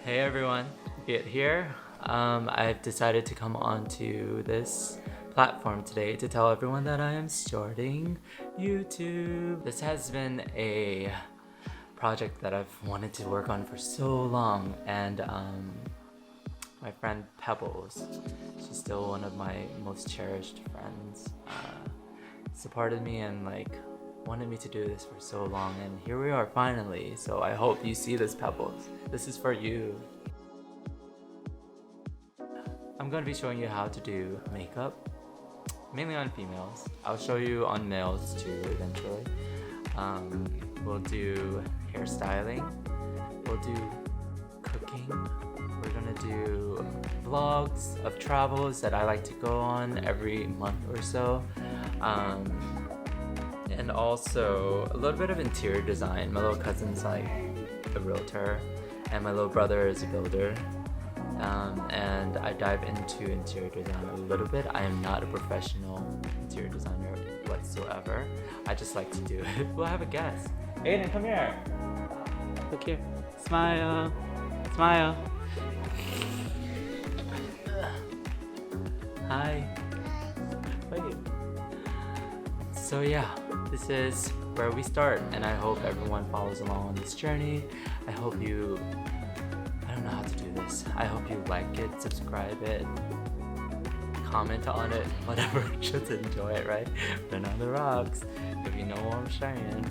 Hey everyone, Viet here. I've decided to come onto this platform today to tell everyone that I am starting YouTube. This has been a project that I've wanted to work on for so long, and my friend Pebbles, she's still one of my most cherished friends, supported me and wanted me to do this for so long, and here we are finally. So I hope you see this, Pebbles. This is for you. I'm gonna be showing you how to do makeup, mainly on females. I'll show you on males too eventually. We'll do hairstyling, we'll do cooking, we're gonna do vlogs of travels that I like to go on every month or so. And also a little bit of interior design. My little cousin's like a realtor and my little brother is a builder. And I dive into interior design a little bit. I am not a professional interior designer whatsoever. I just like to do it. We'll have a guest. Ayden, come here. Look here. Smile. Smile. Hi. Wait. So yeah, this is where we start, and I hope everyone follows along on this journey. I hope you, I don't know how to do this. I hope you like it, subscribe it, comment on it, whatever, just enjoy it, right? Turn on the rocks, if you know what I'm saying.